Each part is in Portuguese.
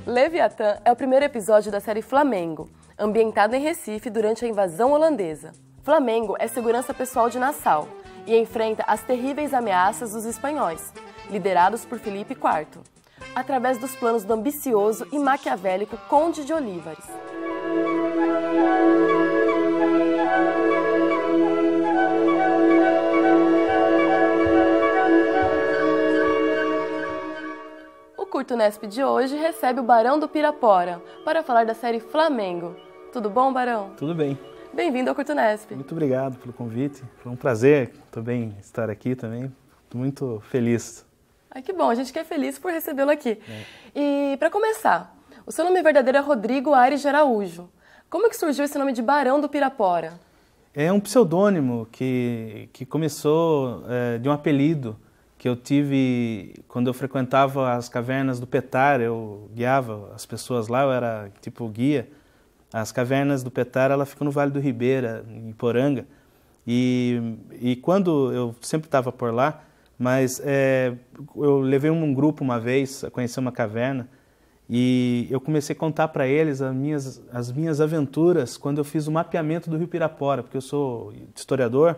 Leviatã é o primeiro episódio da série Flamengo, ambientado em Recife durante a invasão holandesa. Flamengo é segurança pessoal de Nassau e enfrenta as terríveis ameaças dos espanhóis, liderados por Filipe IV, através dos planos do ambicioso e maquiavélico Conde de Olivares. O Curto Nesp de hoje recebe o Barão do Pirapora para falar da série Flamengo. Tudo bom, Barão? Tudo bem. Bem-vindo ao Curto Nesp. Muito obrigado pelo convite. Foi um prazer também estar aqui também. Estou muito feliz. Ai, que bom, a gente que é feliz por recebê-lo aqui. E, para começar, o seu nome verdadeiro é Rodrigo Aires de Araújo. Como que surgiu esse nome de Barão do Pirapora? É um pseudônimo que começou de um apelido que eu tive quando eu frequentava as cavernas do Petar. Eu guiava as pessoas lá, eu era tipo guia. As cavernas do Petar, ela fica no Vale do Ribeira, em Poranga. E quando eu sempre estava por lá, mas eu levei um grupo uma vez a conhecer uma caverna e eu comecei a contar para eles as minhas aventuras quando eu fiz o mapeamento do Rio Pirapora, porque eu sou historiador.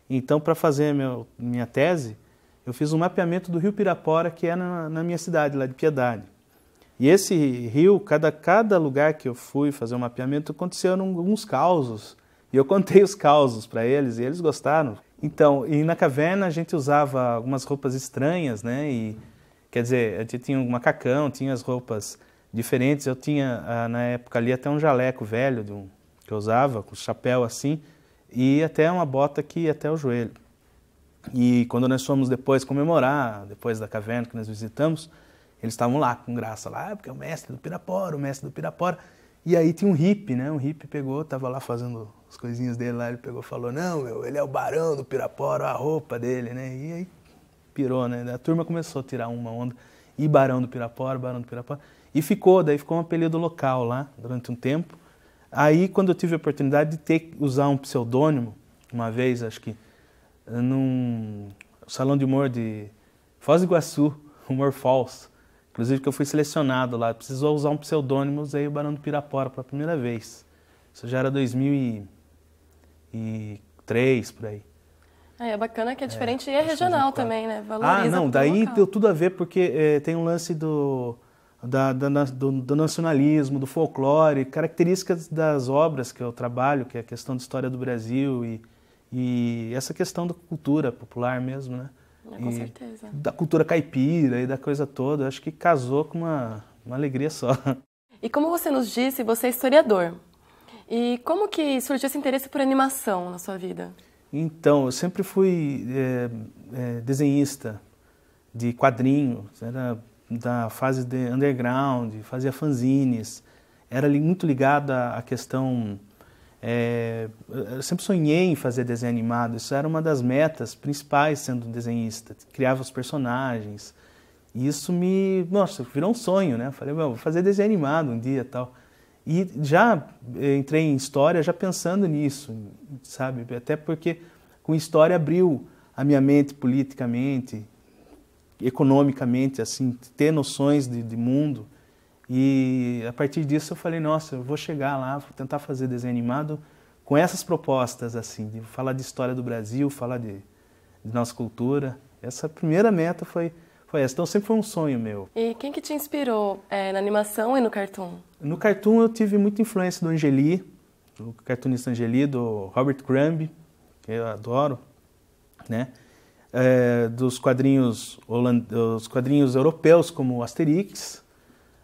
Então, para fazer minha tese, eu fiz um mapeamento do Rio Pirapora, que é na minha cidade, lá de Piedade. E esse rio, cada lugar que eu fui fazer o mapeamento, aconteceram alguns causos. E eu contei os causos para eles e eles gostaram. Então, e na caverna a gente usava algumas roupas estranhas, né? E, quer dizer, a gente tinha um macacão, tinha as roupas diferentes. Eu tinha, na época ali, até um jaleco velho que eu usava, com chapéu assim, e até uma bota que ia até o joelho. E quando nós fomos depois comemorar, depois da caverna que nós visitamos, eles estavam lá com graça, lá, porque é o mestre do Pirapora, o mestre do Pirapora. E aí tinha um hippie, né? Um hippie pegou, estava lá fazendo as coisinhas dele lá, ele pegou e falou, não, ele é o Barão do Pirapora, a roupa dele, né? E aí pirou, né? A turma começou a tirar uma onda, e Barão do Pirapora, Barão do Pirapora. E ficou um apelido local lá, durante um tempo. Aí, quando eu tive a oportunidade de usar um pseudônimo, uma vez, acho que, num salão de humor de Foz do Iguaçu, Humor Falls, inclusive que eu fui selecionado lá, precisou usar um pseudônimo, usei o Barão do Pirapora pela primeira vez. Isso já era 2003, por aí. É bacana que é diferente e é regional também, né? Valoriza daí local. deu tudo a ver, porque tem um lance do nacionalismo, do folclore, características das obras que eu trabalho, que é a questão da história do Brasil e essa questão da cultura popular mesmo, né? Com certeza. Da cultura caipira e da coisa toda. Acho que casou com uma alegria só. E como você nos disse, você é historiador. E como que surgiu esse interesse por animação na sua vida? Então, eu sempre fui desenhista de quadrinhos, era da fase de underground, fazia fanzines, era muito ligado à questão... eu sempre sonhei em fazer desenho animado, isso era uma das metas principais sendo desenhista, criava os personagens, e isso virou um sonho, né? Falei, vou fazer desenho animado um dia e tal. E já entrei em história já pensando nisso, sabe? Até porque com história abriu a minha mente politicamente, economicamente, assim, ter noções de mundo. E a partir disso eu falei, nossa, eu vou chegar lá, vou tentar fazer desenho animado com essas propostas, assim, de falar de história do Brasil, falar de nossa cultura. Essa primeira meta foi essa. Então sempre foi um sonho meu. E quem que te inspirou na animação e no cartoon? No cartoon eu tive muita influência do Angeli, do cartunista Angeli, do Robert Crumb, que eu adoro, né? Dos quadrinhos europeus como Asterix,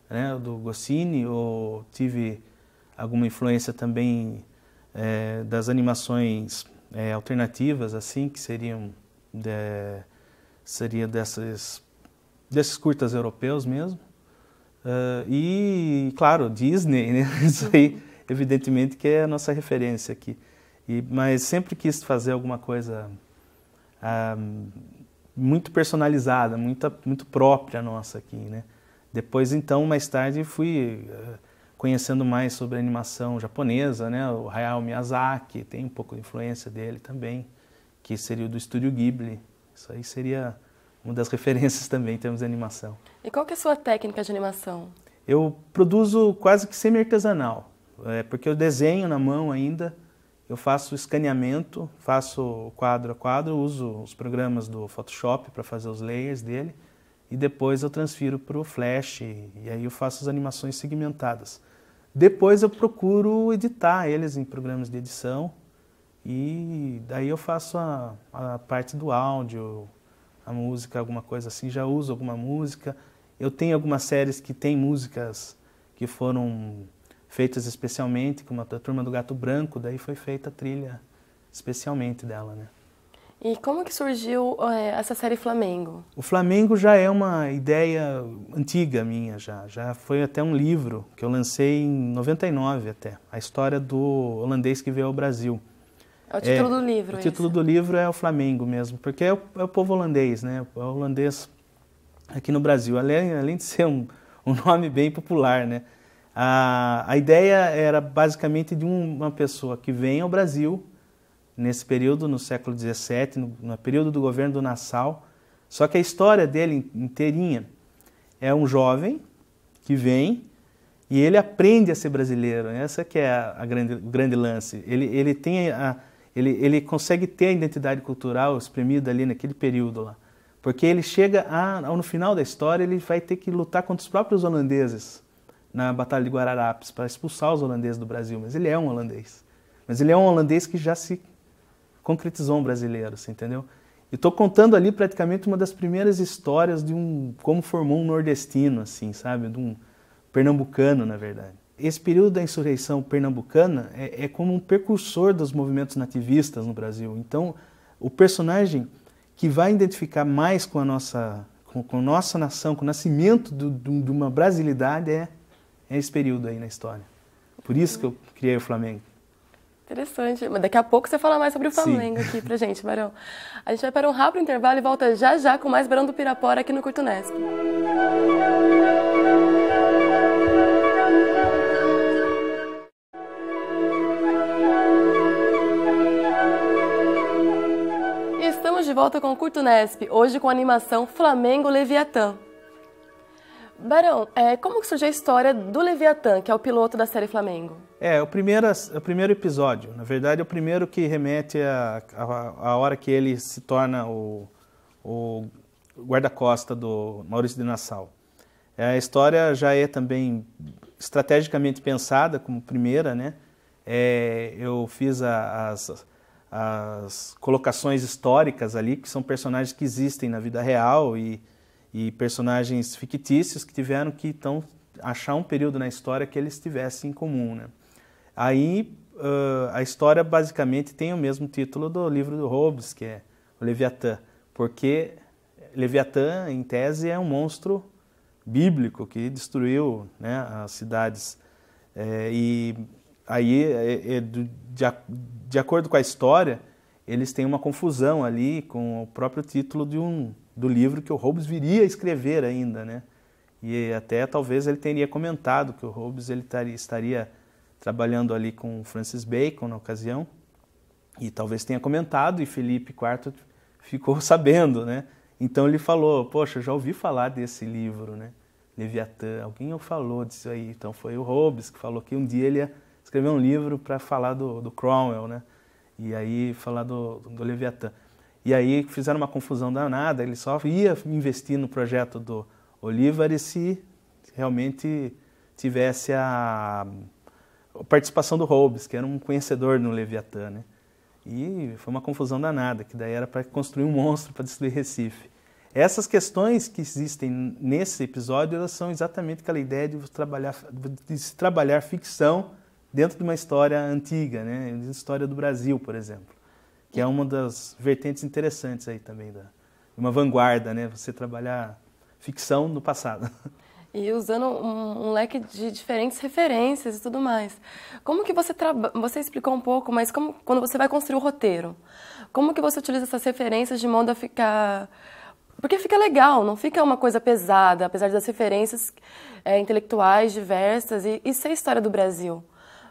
né, do Goscinny. Eu tive alguma influência também das animações alternativas, assim, que seria desses curtas europeus mesmo. E, claro, Disney, né? Isso aí, evidentemente, que é a nossa referência aqui. Mas sempre quis fazer alguma coisa muito personalizada, muito própria nossa aqui, né? Depois, então, mais tarde, fui conhecendo mais sobre a animação japonesa, né? O Hayao Miyazaki, tem um pouco de influência dele também, que seria o do Estúdio Ghibli. Isso aí seria uma das referências também em termos de animação. E qual que é a sua técnica de animação? Eu produzo quase que semi-artesanal, porque eu desenho na mão ainda, eu faço escaneamento, faço quadro a quadro, uso os programas do Photoshop para fazer os layers dele, e depois eu transfiro para o Flash, e aí eu faço as animações segmentadas. Depois eu procuro editar eles em programas de edição, e daí eu faço a parte do áudio, a música, alguma coisa assim, já uso alguma música. Eu tenho algumas séries que tem músicas que foram feitas especialmente, como a Turma do Gato Branco, daí foi feita a trilha especialmente dela, né? E como que surgiu essa série Flamengo? O Flamengo já é uma ideia antiga minha, já foi até um livro que eu lancei em 99 até, a história do holandês que veio ao Brasil. É o título do livro. O título do livro é o Flamengo mesmo, porque é o povo holandês, né? É o holandês aqui no Brasil, além de ser um nome bem popular, né? A ideia era basicamente de uma pessoa que vem ao Brasil nesse período, no século XVII, no período do governo do Nassau. Só que a história dele inteirinha é um jovem que vem e ele aprende a ser brasileiro. Essa que é o grande lance. Ele consegue ter a identidade cultural exprimida ali naquele período lá. Porque ele chega no final da história, ele vai ter que lutar contra os próprios holandeses na Batalha de Guararapes para expulsar os holandeses do Brasil. Mas ele é um holandês. Mas ele é um holandês que já se concretizou um brasileiro, você entendeu? E estou contando ali praticamente uma das primeiras histórias de como formou um nordestino, assim, sabe? De um pernambucano, na verdade. Esse período da insurreição pernambucana é como um precursor dos movimentos nativistas no Brasil. Então, o personagem que vai identificar mais com a nossa nação, com o nascimento de uma brasilidade é esse período aí na história. Por isso que eu criei o Flamengo. Interessante. Mas daqui a pouco você fala mais sobre o Flamengo aqui pra gente, Barão. A gente vai para um rápido intervalo e volta já com mais Barão do Pirapora aqui no Curto Nesp. Estamos de volta com o Curto Nesp, hoje com a animação Flamengo Leviatã. Barão, como que surgiu a história do Leviatã, que é o piloto da série Flamengo? O primeiro episódio. Na verdade, é o primeiro que remete à hora que ele se torna o guarda-costa do Maurício de Nassau. A história já é também estrategicamente pensada como primeira, né? Eu fiz as colocações históricas ali, que são personagens que existem na vida real e personagens fictícios que tiveram que então achar um período na história que eles tivessem em comum, né? Aí a história basicamente tem o mesmo título do livro do Hobbes, que é o Leviatã, porque Leviatã, em tese, é um monstro bíblico que destruiu, né, as cidades. E aí, de acordo com a história, eles têm uma confusão ali com o próprio título do livro que o Hobbes viria a escrever ainda, né? E até talvez ele teria comentado que o Hobbes estaria trabalhando ali com Francis Bacon na ocasião, e talvez tenha comentado, e Felipe IV ficou sabendo, né? Então ele falou, poxa, já ouvi falar desse livro, né? Leviatã, alguém falou disso aí. Então foi o Hobbes que falou que um dia ele ia escrever um livro para falar do Cromwell, né? E aí falar do Leviatã. E aí fizeram uma confusão danada, ele só ia investir no projeto do Olivares se realmente tivesse a participação do Hobbes, que era um conhecedor no Leviatã, né? E foi uma confusão danada, que daí era para construir um monstro para destruir Recife. Essas questões que existem nesse episódio, elas são exatamente aquela ideia de se trabalhar ficção dentro de uma história antiga, né? De história do Brasil, por exemplo, que é uma das vertentes interessantes aí também de uma vanguarda, né? Você trabalhar ficção no passado. E usando um leque de diferentes referências e tudo mais. Como que você explicou um pouco, mas quando você vai construir o roteiro, como que você utiliza essas referências de modo a ficar... Porque fica legal, não fica uma coisa pesada, apesar das referências intelectuais diversas e ser história do Brasil.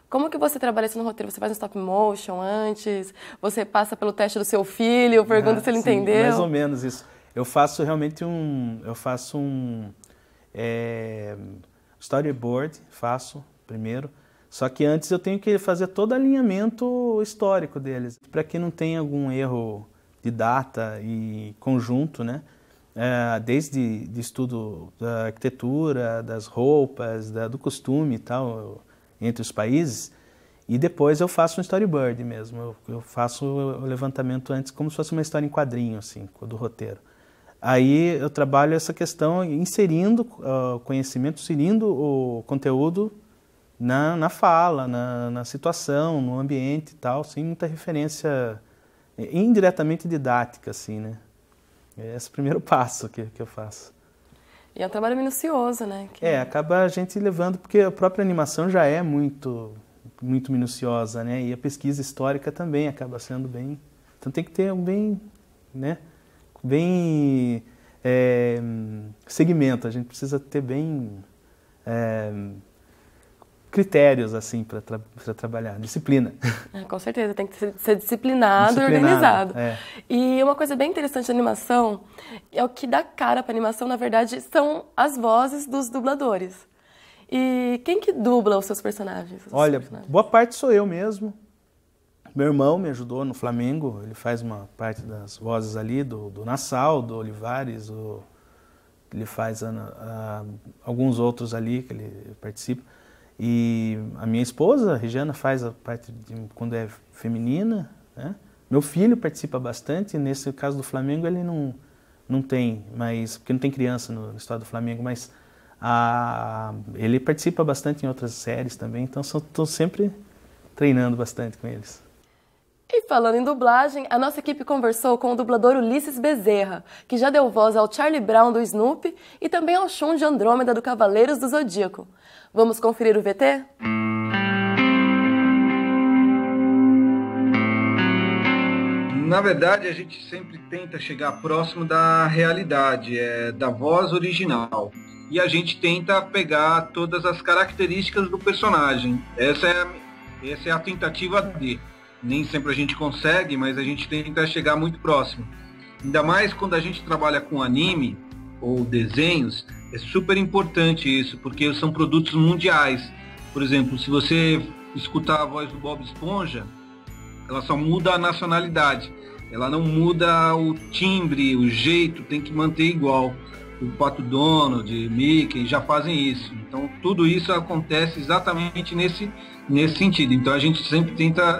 Como que você trabalha isso no roteiro? Você faz um stop motion antes? Você passa pelo teste do seu filho, pergunta se ele entendeu? Mais ou menos isso. Eu faço realmente storyboard, faço primeiro. Só que antes eu tenho que fazer todo alinhamento histórico deles, para que não tenha algum erro de data e conjunto, né? Desde de estudo da arquitetura, das roupas, do costume e tal, entre os países. E depois eu faço um storyboard mesmo, eu faço o levantamento antes como se fosse uma história em quadrinho, assim, do roteiro. Aí eu trabalho essa questão inserindo o conhecimento, inserindo o conteúdo na fala, na situação, no ambiente e tal, sem muita referência indiretamente didática, assim, né? Esse é o primeiro passo que eu faço. E é um trabalho minucioso, né? Acaba a gente levando, porque a própria animação já é muito minuciosa, né? E a pesquisa histórica também acaba sendo bem... Então tem que ter bem segmento, a gente precisa ter bem critérios assim para trabalhar, disciplina. Com certeza, tem que ser disciplinado e organizado. E uma coisa bem interessante da animação é o que dá cara para a animação, na verdade, são as vozes dos dubladores. E quem que dubla os seus personagens? Olha, boa parte sou eu mesmo. Meu irmão me ajudou no Flamengo, ele faz uma parte das vozes ali, do Nassau, do Olivares, ele faz alguns outros ali que ele participa. E a minha esposa, a Regiana, faz a parte quando é feminina, né? Meu filho participa bastante, nesse caso do Flamengo ele não tem, porque não tem criança no estado do Flamengo, mas ele participa bastante em outras séries também, então estou sempre treinando bastante com eles. E falando em dublagem, a nossa equipe conversou com o dublador Ulisses Bezerra, que já deu voz ao Charlie Brown do Snoopy e também ao Shun de Andrômeda do Cavaleiros do Zodíaco. Vamos conferir o VT? Na verdade, a gente sempre tenta chegar próximo da realidade, da voz original. E a gente tenta pegar todas as características do personagem. Essa é a tentativa dele. Nem sempre a gente consegue, mas a gente tenta chegar muito próximo. Ainda mais quando a gente trabalha com anime ou desenhos, é super importante isso, porque são produtos mundiais. Por exemplo, se você escutar a voz do Bob Esponja, ela só muda a nacionalidade. Ela não muda o timbre, o jeito, tem que manter igual. O Pato Donald, Mickey já fazem isso. Então tudo isso acontece exatamente nesse sentido. Então a gente sempre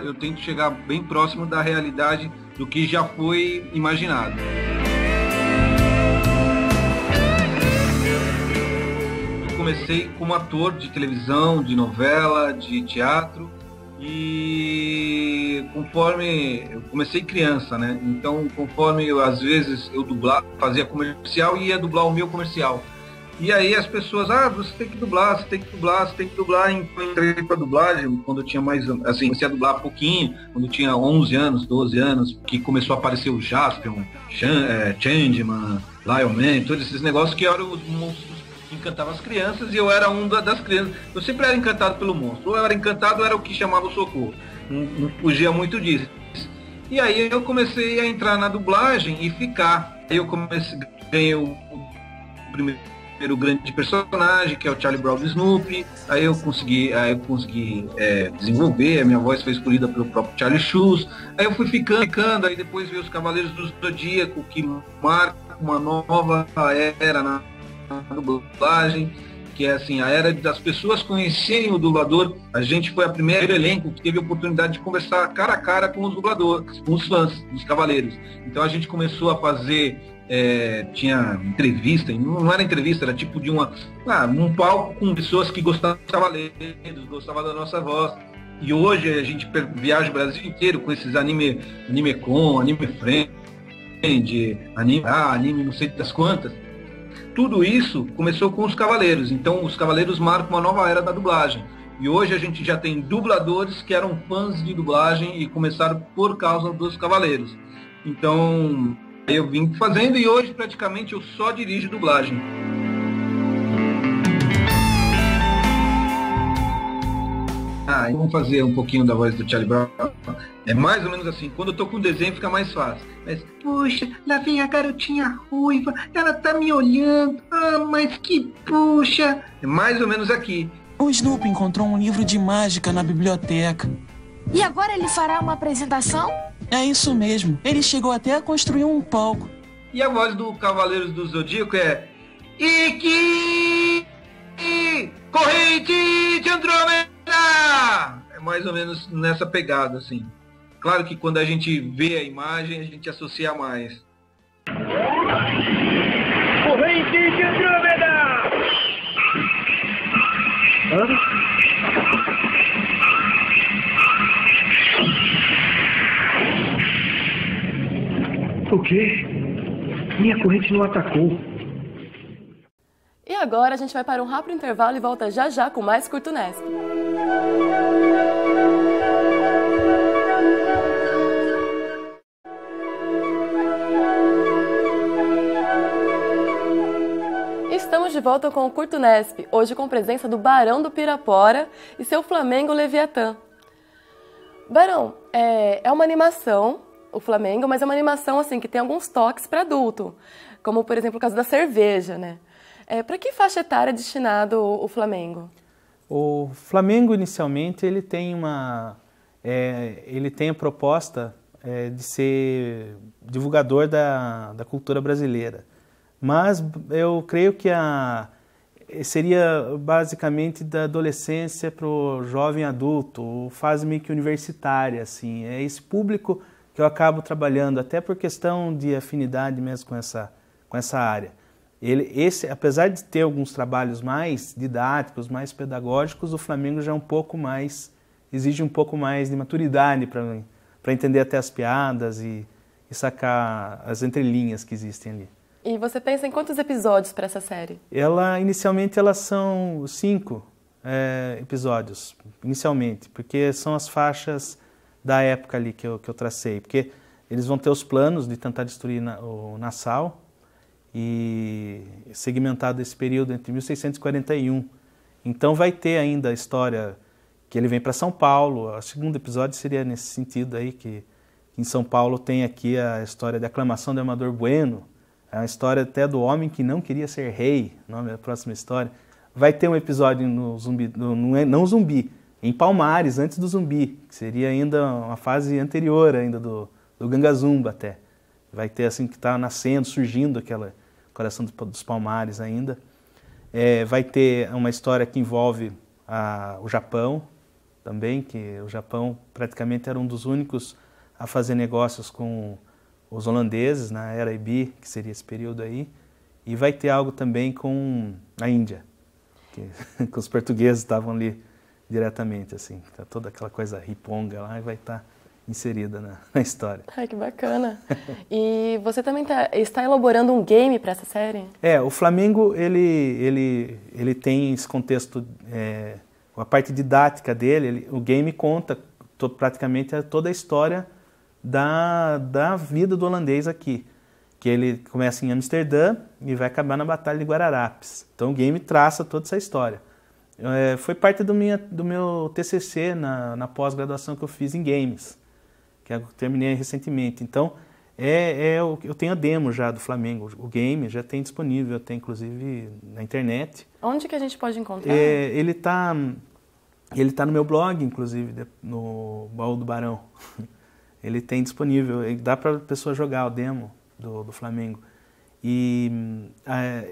eu tento chegar bem próximo da realidade do que já foi imaginado. Eu comecei como ator de televisão, de novela, de teatro. E conforme eu comecei criança, né? Então, conforme às vezes eu fazia comercial e ia dublar o meu comercial. E aí as pessoas, você tem que dublar, você tem que dublar, você tem que dublar. Então, eu entrei pra dublagem quando eu tinha mais, assim, comecei a dublar pouquinho, quando eu tinha 11 anos, 12 anos, que começou a aparecer o Jaspion, Changeman, Lion Man, todos esses negócios que eram os monstros encantava as crianças e eu era um das crianças. Eu sempre era encantado pelo monstro. Ou eu era encantado ou era o que chamava o socorro. Não fugia muito disso. E aí eu comecei a entrar na dublagem e ficar. Aí eu ganhei o primeiro grande personagem, que é o Charlie Brown do Snoopy. Aí eu consegui desenvolver, a minha voz foi escolhida pelo próprio Charlie Schulz. Aí eu fui ficando, aí depois veio os Cavaleiros do Zodíaco, que marca uma nova era na dublagem, que é assim, a era das pessoas conhecerem o dublador. A gente foi a primeira elenco que teve a oportunidade de conversar cara a cara com os dubladores, com os fãs dos Cavaleiros. Então a gente começou a fazer, tinha entrevista, não era entrevista, era tipo de um palco com pessoas que gostavam dos Cavaleiros, gostavam da nossa voz. E hoje a gente viaja o Brasil inteiro com esses anime com, anime friend, anime não sei das quantas. Tudo isso começou com os Cavaleiros, então os Cavaleiros marcam uma nova era da dublagem. E hoje a gente já tem dubladores que eram fãs de dublagem e começaram por causa dos Cavaleiros. Então eu vim fazendo e hoje praticamente eu só dirijo dublagem. vamos fazer um pouquinho da voz do Charlie Brown. É mais ou menos assim, quando eu tô com o desenho fica mais fácil. Mas, puxa, lá vem a garotinha ruiva, ela tá me olhando, mas que puxa. É mais ou menos aqui. O Snoopy encontrou um livro de mágica na biblioteca. E agora ele fará uma apresentação? É isso mesmo, ele chegou até a construir um palco. E a voz do Cavaleiros do Zodíaco é... Iki! Corrente de Andrômeda! É mais ou menos nessa pegada, assim. Claro que quando a gente vê a imagem, a gente associa mais. Corrente de Andrômeda! O quê? Minha corrente não atacou. E agora a gente vai para um rápido intervalo e volta já já com mais Curto Nesp. Estamos de volta com o Curto Nesp, hoje com presença do Barão do Pirapora e seu Flamengo Leviatã. Barão, é uma animação, o Flamengo, mas é uma animação assim que tem alguns toques para adulto, como por exemplo o caso da cerveja, né? Para que faixa etária é destinado o Flamengo? O Flamengo inicialmente ele tem a proposta de ser divulgador da cultura brasileira. Mas eu creio que seria basicamente da adolescência para o jovem adulto, fase meio que universitária, assim. É esse público que eu acabo trabalhando, até por questão de afinidade mesmo com essa área. Apesar de ter alguns trabalhos mais didáticos, mais pedagógicos, o Flamengo já exige um pouco mais de maturidade para entender até as piadas e sacar as entrelinhas que existem ali. E você pensa em quantos episódios para essa série? Inicialmente elas são 5 episódios, inicialmente, porque são as faixas da época ali que eu tracei, porque eles vão ter os planos de tentar destruir o Nassau, e segmentado esse período entre 1641. Então vai ter ainda a história que ele vem para São Paulo. O segundo episódio seria nesse sentido aí, que em São Paulo tem aqui a história da aclamação do Amador Bueno, a história até do homem que não queria ser rei, o nome da próxima história. Vai ter um episódio no Zumbi, não Zumbi, em Palmares, antes do Zumbi, que seria ainda uma fase anterior ainda do Gangazumba até. Vai ter assim que está nascendo, surgindo aquela Coração dos Palmares ainda. Vai ter uma história que envolve o Japão também, que o Japão praticamente era um dos únicos a fazer negócios com os holandeses na era Ebi, que seria esse período aí. E vai ter algo também com a Índia, que os portugueses estavam ali diretamente, assim. Tá toda aquela coisa riponga lá e vai estar inserida na história. Ai, que bacana. E você também está elaborando um game para essa série? O Flamengo, ele tem esse contexto, a parte didática dele, o game conta praticamente toda a história da vida do holandês aqui, que ele começa em Amsterdã e vai acabar na Batalha de Guararapes. Então o game traça toda essa história. Foi parte do meu TCC na pós-graduação que eu fiz em games, que eu terminei recentemente. Então, eu tenho a demo já do Flamengo, o game já tem disponível, tem inclusive na internet. Onde que a gente pode encontrar? Ele tá no meu blog, inclusive, no Baú do Barão. Ele tem disponível, dá para a pessoa jogar o demo do Flamengo. E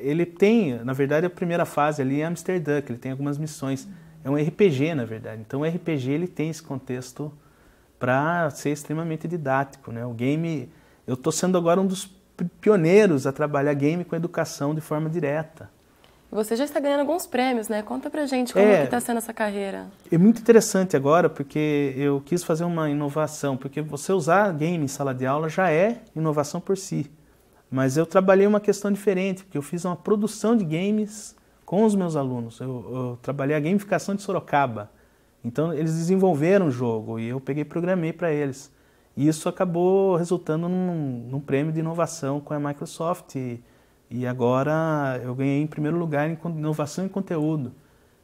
ele tem, na verdade, a primeira fase ali é Amsterdã, que ele tem algumas missões. É um RPG, na verdade. Então, o RPG ele tem esse contexto para ser extremamente didático, né? O game, eu estou sendo agora um dos pioneiros a trabalhar game com educação de forma direta. Você já está ganhando alguns prêmios, né? Conta pra gente como que está sendo essa carreira. É muito interessante agora, porque eu quis fazer uma inovação, porque você usar game em sala de aula já é inovação por si. Mas eu trabalhei uma questão diferente, porque eu fiz uma produção de games com os meus alunos. Eu trabalhei a gamificação de Sorocaba. Então, eles desenvolveram o jogo e eu peguei e programei para eles. E isso acabou resultando num prêmio de inovação com a Microsoft. E agora eu ganhei em primeiro lugar em inovação em conteúdo.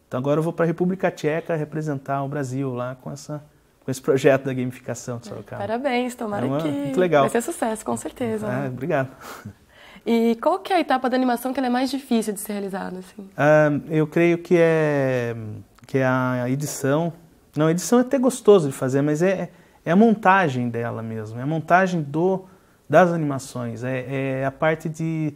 Então agora eu vou para a República Tcheca representar o Brasil lá com esse projeto da gamificação de Sorocaba. Parabéns, tomara que muito legal. Vai ser sucesso, com certeza. Obrigado. E qual que é a etapa da animação que ela é mais difícil de ser realizada? Assim? Eu creio que é a edição. Não, a edição é até gostoso de fazer, mas é a montagem dela mesmo, é a montagem das animações, é a parte de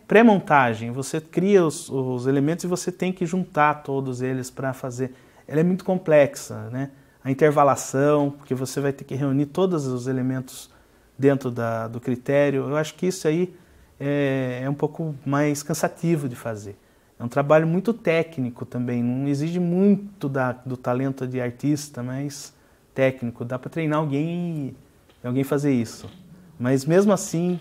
pré-montagem. Você cria os elementos e você tem que juntar todos eles para fazer. Ela é muito complexa, né? A intervalação, porque você vai ter que reunir todos os elementos dentro do critério. Eu acho que isso aí é um pouco mais cansativo de fazer. É um trabalho muito técnico também, não exige muito do talento de artista, mas técnico. Dá para treinar alguém fazer isso. Mas mesmo assim,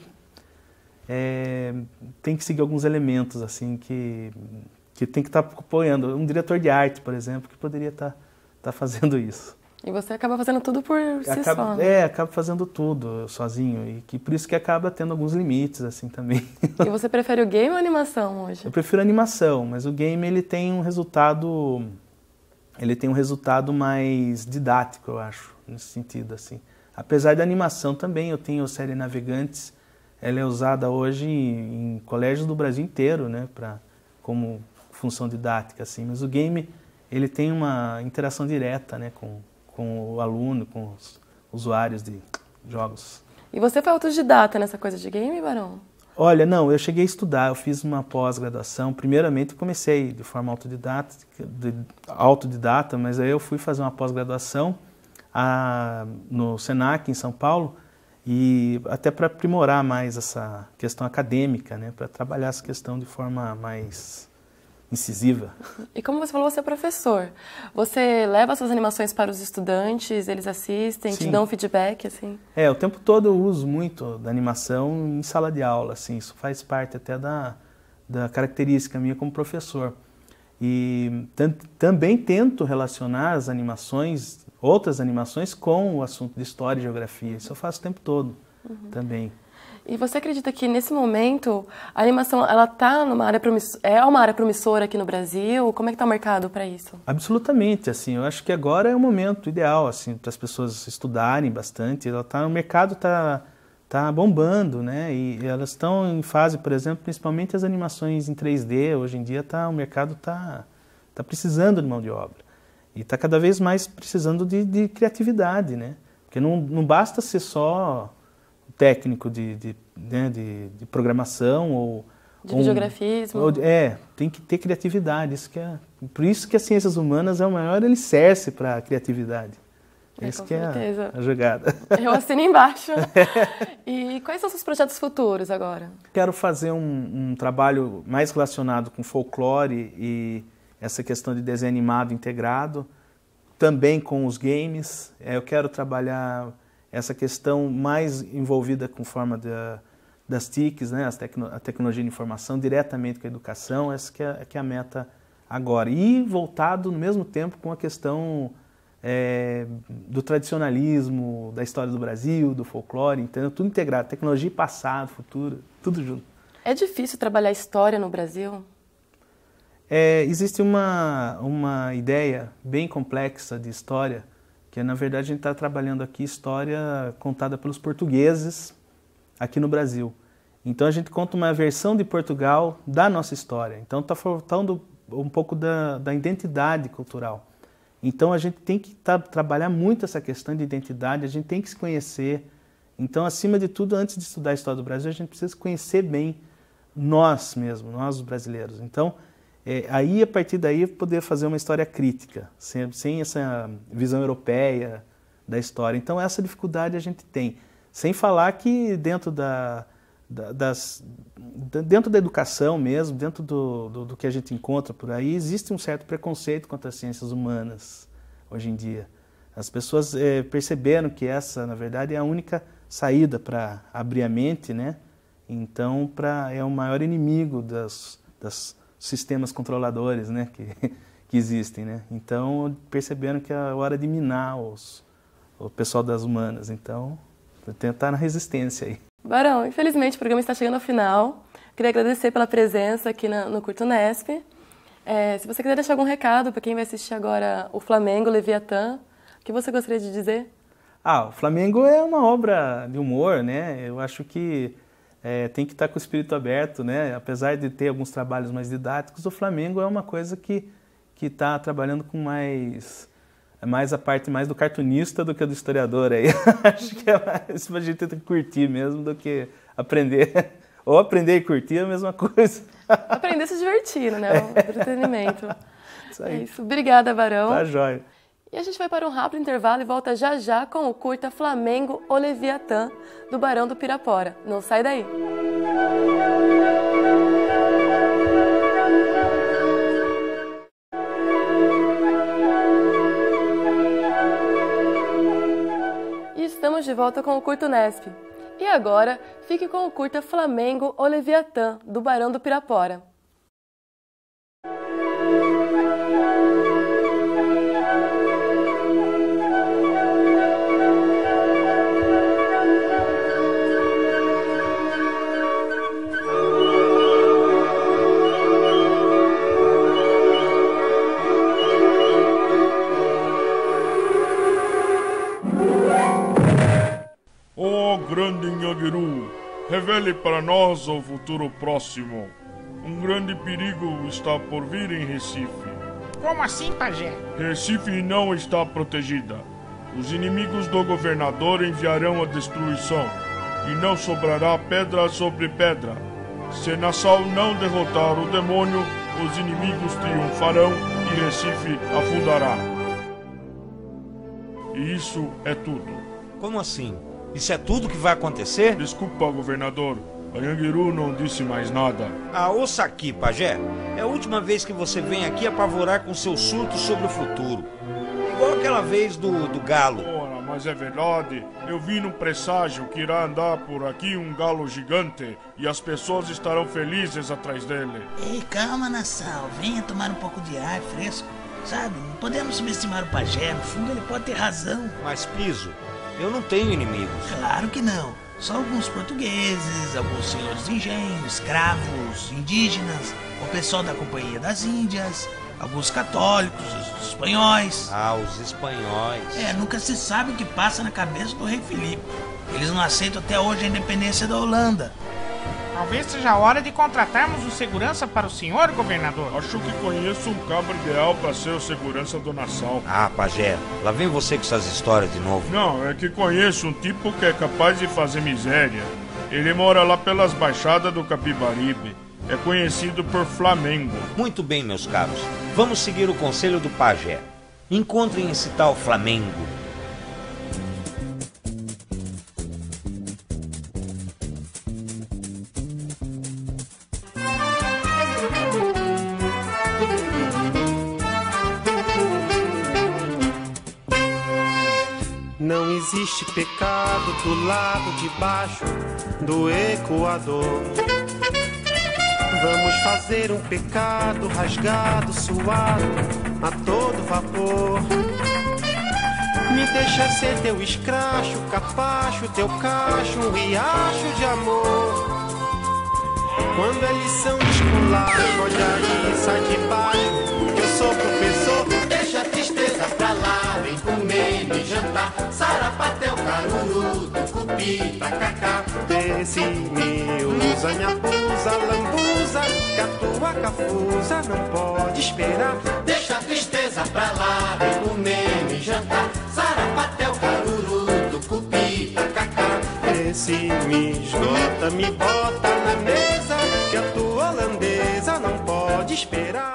tem que seguir alguns elementos assim que tem que estar apoiando. Um diretor de arte, por exemplo, que poderia estar fazendo isso. E você acaba fazendo tudo por si só, né? Acaba fazendo tudo sozinho. E por isso que acaba tendo alguns limites assim também. E você prefere o game ou a animação hoje? Eu prefiro a animação, mas o game ele tem um resultado mais didático, eu acho, nesse sentido assim. Apesar da animação também, eu tenho a série Navegantes, ela é usada hoje em colégios do Brasil inteiro, né, como função didática assim, mas o game ele tem uma interação direta, né, com o aluno, com os usuários de jogos. E você foi autodidata nessa coisa de game, Barão? Olha, não, eu cheguei a estudar, eu fiz uma pós-graduação. Primeiramente, eu comecei de forma autodidata, mas aí eu fui fazer uma pós-graduação no Senac, em São Paulo, e até para aprimorar mais essa questão acadêmica, né, para trabalhar essa questão de forma mais incisiva. E como você falou, você é professor. Você leva suas animações para os estudantes, eles assistem, Sim. Te dão feedback, assim? O tempo todo eu uso muito da animação em sala de aula, assim, isso faz parte até da característica minha como professor. E também tento relacionar as animações, outras animações, com o assunto de história e geografia. Isso eu faço o tempo todo também. E você acredita que nesse momento a animação ela tá uma área promissora aqui no Brasil? Como é que está o mercado para isso? Absolutamente, assim, eu acho que agora é o momento ideal, assim, para as pessoas estudarem bastante. O mercado tá bombando, né? E elas estão em fase, por exemplo, principalmente as animações em 3D. Hoje em dia o mercado tá precisando de mão de obra e está cada vez mais precisando de criatividade, né? Porque não basta ser só técnico de programação ou de videografismo. Tem que ter criatividade. Por isso que as ciências humanas é o maior alicerce para a criatividade. Isso que é a jogada. Eu assino embaixo. E quais são os seus projetos futuros agora? Quero fazer um trabalho mais relacionado com folclore e essa questão de desenho animado integrado, também com os games. Eu quero trabalhar essa questão mais envolvida com forma das TICs, né, a tecnologia de informação, diretamente com a educação, essa que é a meta agora. E voltado, no mesmo tempo, com a questão do tradicionalismo, da história do Brasil, do folclore, então tudo integrado, tecnologia, passado, futuro, tudo junto. É difícil trabalhar história no Brasil? Existe uma ideia bem complexa de história, que na verdade a gente está trabalhando aqui história contada pelos portugueses aqui no Brasil. Então a gente conta uma versão de Portugal da nossa história. Então está faltando um pouco da identidade cultural. Então a gente tem que trabalhar muito essa questão de identidade, a gente tem que se conhecer. Então, acima de tudo, antes de estudar a história do Brasil, a gente precisa conhecer bem nós mesmos, nós os brasileiros. Então, aí, a partir daí, poder fazer uma história crítica, sem essa visão europeia da história. Então, essa dificuldade a gente tem. Sem falar que dentro dentro da educação mesmo, dentro do que a gente encontra por aí, existe um certo preconceito contra as ciências humanas hoje em dia. As pessoas perceberam que essa, na verdade, é a única saída para abrir a mente, né? Então, é o maior inimigo dos sistemas controladores, né, que existem, né? Então, perceberam que é a hora de minar o pessoal das humanas. Então, vou tentar na resistência aí. Barão, infelizmente o programa está chegando ao final. Queria agradecer pela presença aqui no Curto Unesp Se você quiser deixar algum recado para quem vai assistir agora o Flamengo, Leviatã, o que você gostaria de dizer? O Flamengo é uma obra de humor, né? Eu acho que tem que estar com o espírito aberto, né? Apesar de ter alguns trabalhos mais didáticos, o Flamengo é uma coisa que está trabalhando com mais a parte mais do cartunista do que do historiador aí. Acho que é mais pra gente ter que curtir mesmo do que aprender. Ou aprender e curtir é a mesma coisa. Aprender se divertindo, né? O entretenimento. Isso aí. É isso. Obrigada, Barão. Tá jóia. E a gente vai para um rápido intervalo e volta já já com o curta Flamengo ou Leviatã, do Barão do Pirapora. Não sai daí. E estamos de volta com o curta Unesp. E agora, fique com o curta Flamengo ou Leviatã, do Barão do Pirapora. Grande Nhangueru, revele para nós o futuro próximo. Um grande perigo está por vir em Recife. Como assim, pajé? Recife não está protegida. Os inimigos do governador enviarão a destruição, e não sobrará pedra sobre pedra. Se Nassau não derrotar o demônio, os inimigos triunfarão e Recife afundará. E isso é tudo. Como assim? Isso é tudo que vai acontecer? Desculpa, governador. A Nhangueru não disse mais nada. Ouça aqui, pajé. É a última vez que você vem aqui apavorar com seus surtos sobre o futuro. Igual aquela vez do galo. Ora, mas é verdade. Eu vi num presságio que irá andar por aqui um galo gigante e as pessoas estarão felizes atrás dele. Ei, calma, Nassau. Venha tomar um pouco de ar fresco. Sabe, não podemos subestimar o pajé. No fundo, ele pode ter razão. Mas, Piso, eu não tenho inimigos. Claro que não. Só alguns portugueses, alguns senhores de engenho, escravos, indígenas, o pessoal da Companhia das Índias, alguns católicos, os espanhóis. Os espanhóis. Nunca se sabe o que passa na cabeça do rei Filipe. Eles não aceitam até hoje a independência da Holanda. Talvez seja a hora de contratarmos um segurança para o senhor, governador. Acho que conheço um cabra ideal para ser o segurança do Nassau. Pajé, lá vem você com essas histórias de novo. Não, é que conheço um tipo que é capaz de fazer miséria. Ele mora lá pelas baixadas do Capibaribe. É conhecido por Flamengo. Muito bem, meus caros. Vamos seguir o conselho do pajé. Encontrem esse tal Flamengo. Não existe pecado do lado de baixo do Equador. Vamos fazer um pecado rasgado, suado, a todo vapor. Me deixa ser teu escracho, capacho, teu cacho, um riacho de amor. Quando é lição de esculacho, olha aí, sai de baixo, que eu sou professor. Deixa a tristeza pra lá, vem comer, me jantar. Sarapatel, caruru, tucupi, tacacá. Esse miúza, nhapuza, lambuza, catua, cafuza, não pode esperar. Deixa a tristeza pra lá, vem comer, me jantar. Sarapatel, caruru, tucupi, tacacá. Esse me esgota, me bota na mesa, que a tua holandesa não pode esperar.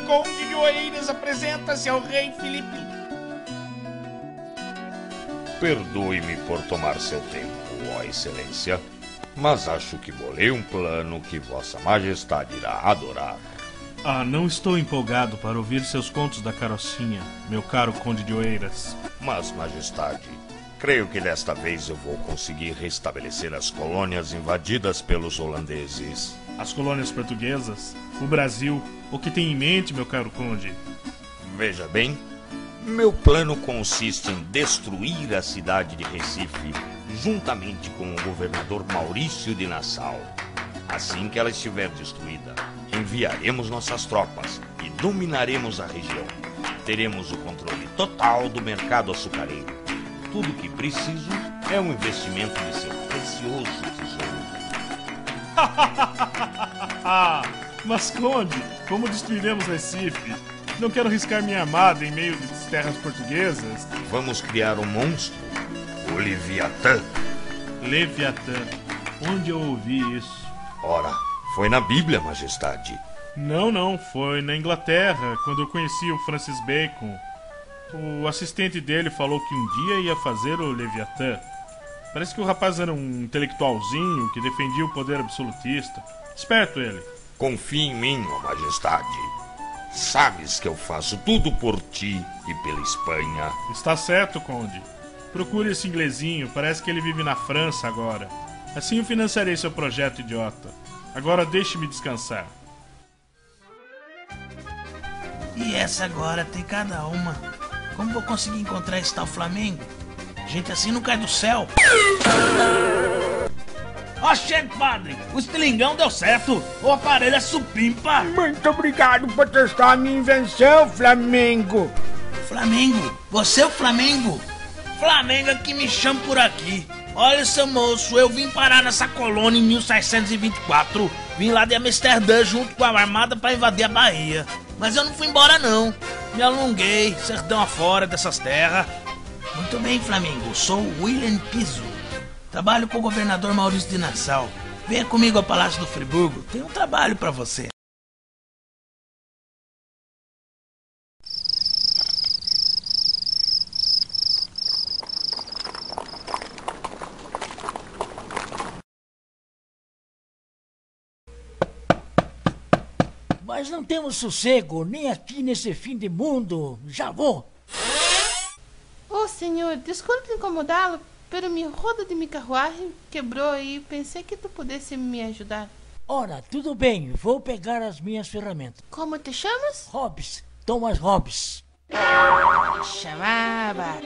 Conde de Oeiras apresenta-se ao rei Filipe. Perdoe-me por tomar seu tempo, ó excelência, mas acho que bolei um plano que vossa majestade irá adorar. Não estou empolgado para ouvir seus contos da carrocinha, meu caro Conde de Oeiras. Mas, Majestade, creio que desta vez eu vou conseguir restabelecer as colônias invadidas pelos holandeses. As colônias portuguesas? O Brasil? O que tem em mente, meu caro Conde? Veja bem, meu plano consiste em destruir a cidade de Recife, juntamente com o governador Maurício de Nassau. Assim que ela estiver destruída, enviaremos nossas tropas e dominaremos a região. Teremos o controle total do mercado açucareiro. Tudo o que preciso é um investimento de seu precioso tesouro. Mas, Conde, como destruiremos Recife? Não quero riscar minha armada em meio de terras portuguesas. Vamos criar um monstro, o Leviatã. Leviatã? Onde eu ouvi isso? Ora, foi na Bíblia, Majestade. Não, foi na Inglaterra, quando eu conheci o Francis Bacon. O assistente dele falou que um dia ia fazer o Leviatã. Parece que o rapaz era um intelectualzinho que defendia o poder absolutista. Esperto ele. Confie em mim, ó Majestade. Sabes que eu faço tudo por ti e pela Espanha. Está certo, Conde. Procure esse inglesinho, parece que ele vive na França agora. Assim eu financiarei seu projeto idiota. Agora deixe-me descansar. E essa agora tem cada uma. Como vou conseguir encontrar esse tal Flamengo? Gente assim não cai do céu. Gente, padre, o estilingão deu certo. O aparelho é supimpa. Muito obrigado por testar a minha invenção, Flamengo. Flamengo? Você é o Flamengo? Flamengo é que me chama por aqui. Olha, seu moço, eu vim parar nessa colônia em 1624. Vim lá de Amsterdã junto com a armada pra invadir a Bahia. Mas eu não fui embora não. Me alonguei, sertão afora dessas terras. Muito bem, Flamengo, sou William Piso. Trabalho com o governador Maurício de Nassau. Venha comigo ao Palácio do Friburgo, tem um trabalho pra você. Mas não temos sossego, nem aqui nesse fim de mundo. Já vou. Oh, senhor, desculpe incomodá-lo, pero minha roda de minha carruagem quebrou e pensei que tu pudesse me ajudar. Ora, tudo bem, vou pegar as minhas ferramentas. Como te chamas? Hobbes, Thomas Hobbes. Chamava.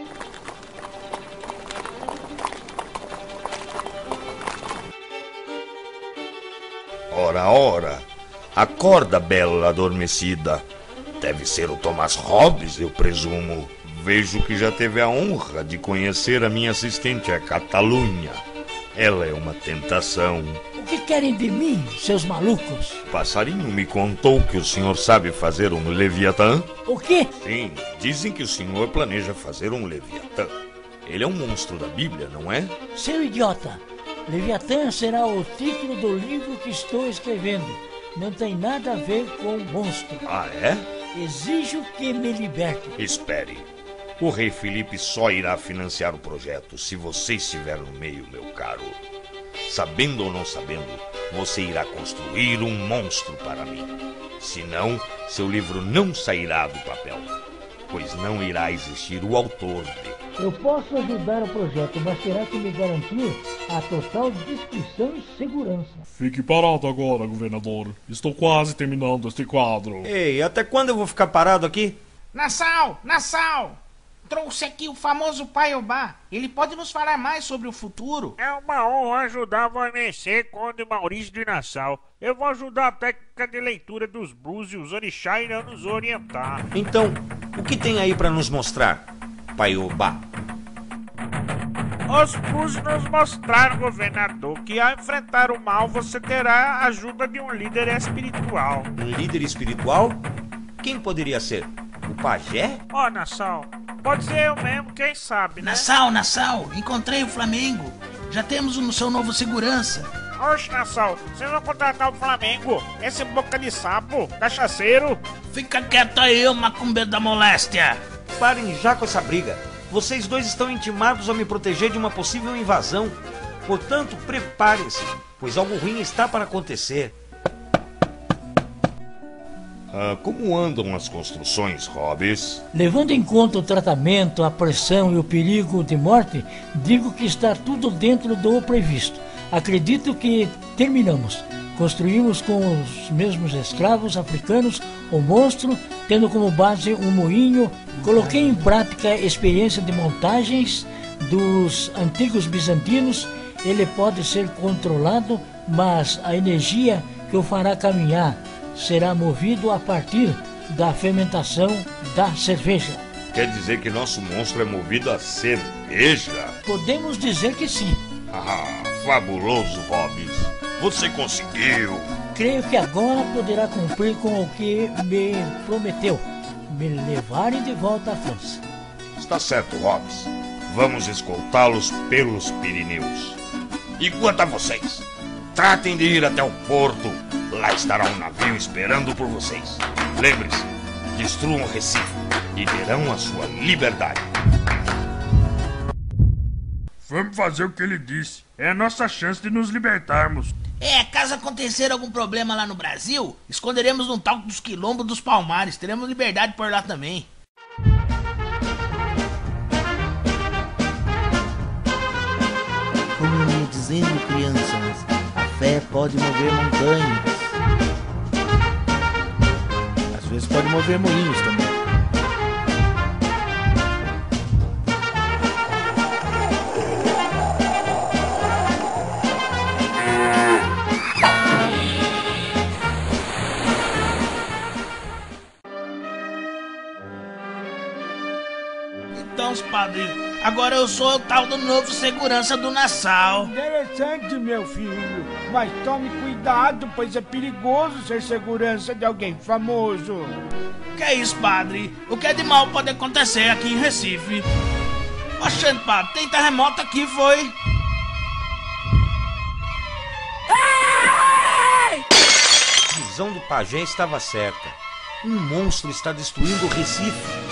Ora, acorda, bela adormecida. Deve ser o Thomas Hobbes, eu presumo. Vejo que já teve a honra de conhecer a minha assistente, a Catalunha. Ela é uma tentação. O que querem de mim, seus malucos? O passarinho me contou que o senhor sabe fazer um Leviatã. O quê? Sim, dizem que o senhor planeja fazer um Leviatã. Ele é um monstro da Bíblia, não é? Seu idiota, Leviatã será o título do livro que estou escrevendo. Não tem nada a ver com monstro. Ah, é? Exijo que me liberte. Espere. O rei Felipe só irá financiar o projeto se você estiver no meio, meu caro. Sabendo ou não sabendo, você irá construir um monstro para mim. Senão, seu livro não sairá do papel, pois não irá existir o autor dele. Eu posso ajudar o projeto, mas terá que me garantir a total discrição e segurança. Fique parado agora, governador. Estou quase terminando este quadro. Ei, até quando eu vou ficar parado aqui? Nassau! Trouxe aqui o famoso Paiobá. Ele pode nos falar mais sobre o futuro. É uma honra ajudar Vossa Mercê, Conde Maurício de Nassau. Eu vou ajudar a técnica de leitura dos búzios, os orixá irão nos orientar. Então, o que tem aí pra nos mostrar, Paiobá? Os búzios nos mostraram, governador, que ao enfrentar o mal você terá a ajuda de um líder espiritual. Um líder espiritual? Quem poderia ser? O pajé? Nassau, pode ser eu mesmo, quem sabe, né? Nassau, encontrei o Flamengo. Já temos o seu novo segurança. Oxe, Nassau, vocês vão contratar o Flamengo? Esse boca de sapo, cachaceiro? Fica quieto aí, ô macumbeiro da moléstia. Parem já com essa briga. Vocês dois estão intimados a me proteger de uma possível invasão. Portanto, preparem-se, pois algo ruim está para acontecer. Como andam as construções, Hobbes? Levando em conta o tratamento, a pressão e o perigo de morte, digo que está tudo dentro do previsto. Acredito que terminamos. Construímos com os mesmos escravos africanos o monstro, tendo como base um moinho. Coloquei em prática a experiência de montagens dos antigos bizantinos. Ele pode ser controlado, mas a energia que o fará caminhar será movido a partir da fermentação da cerveja. Quer dizer que nosso monstro é movido a cerveja? Podemos dizer que sim. Fabuloso, Hobbes. Você conseguiu. Creio que agora poderá cumprir com o que me prometeu, me levarem de volta à França. Está certo, Hobbes. Vamos escoltá-los pelos Pirineus. E quanto a vocês, tratem de ir até o porto. Lá estará um navio esperando por vocês. Lembre-se, destruam o Recife e terão a sua liberdade. Vamos fazer o que ele disse. É a nossa chance de nos libertarmos. Caso acontecer algum problema lá no Brasil, esconderemos num tal dos quilombos dos Palmares. Teremos liberdade por lá também. Como eu ia dizendo, crianças, a fé pode mover montanhas. Às vezes pode mover moinhos também. Então, padre, agora eu sou o tal do novo segurança do Nassau. Interessante, meu filho. Mas tome cuidado, pois é perigoso ser segurança de alguém famoso. Que é isso, padre? O que é de mal pode acontecer aqui em Recife? Oxente, padre, tem terremoto aqui, foi? A visão do pajé estava certa. Um monstro está destruindo o Recife.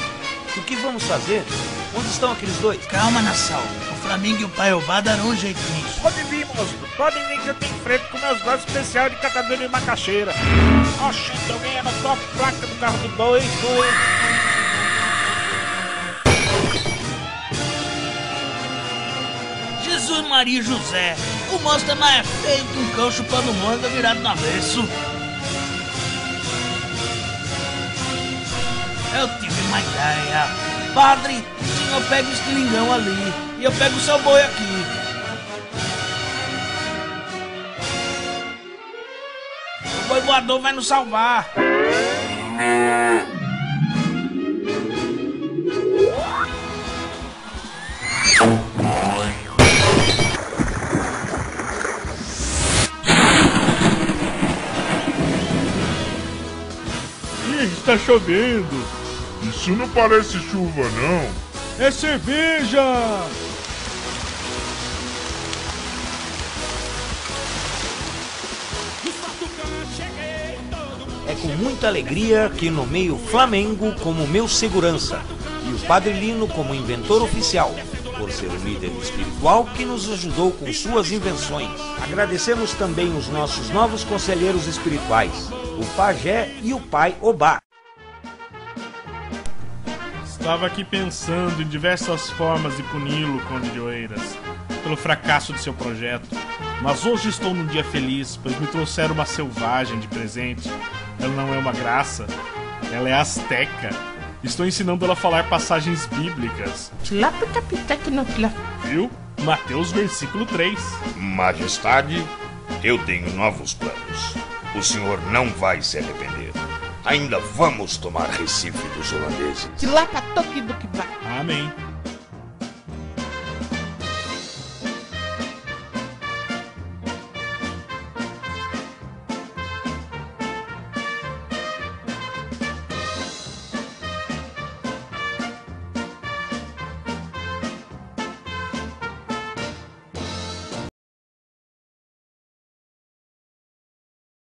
O que vamos fazer? Onde estão aqueles dois? Calma, Nassau. O Flamengo e o Paiobá darão um jeito nisso. Pode vir, monstro. Pode vir que eu tenho frente com meus gostos especiais de catador de macaxeira. Oxente, alguém anotou a placa do carro do boi, foi... Jesus Maria José. O monstro é mais feio que um cão chupando manga virado no avesso. Eu tive uma ideia. Padre, o senhor pega o estilingão ali e eu pego o seu boi aqui. O boi voador vai nos salvar. Está chovendo. Isso não parece chuva, não. É cerveja! É com muita alegria que nomeio Flamengo como meu segurança e o Padre Lino como inventor oficial, por ser o líder espiritual que nos ajudou com suas invenções. Agradecemos também os nossos novos conselheiros espirituais, o Pajé e o Pai Obá. Estava aqui pensando em diversas formas de puni-lo, Conde de Oeiras, pelo fracasso de seu projeto. Mas hoje estou num dia feliz, pois me trouxeram uma selvagem de presente. Ela não é uma graça, ela é asteca. Estou ensinando ela a falar passagens bíblicas. Viu? Mateus versículo 3. Majestade, eu tenho novos planos. O senhor não vai se arrepender. Ainda vamos tomar Recife dos holandeses. De lá pra toque do que vai. Amém.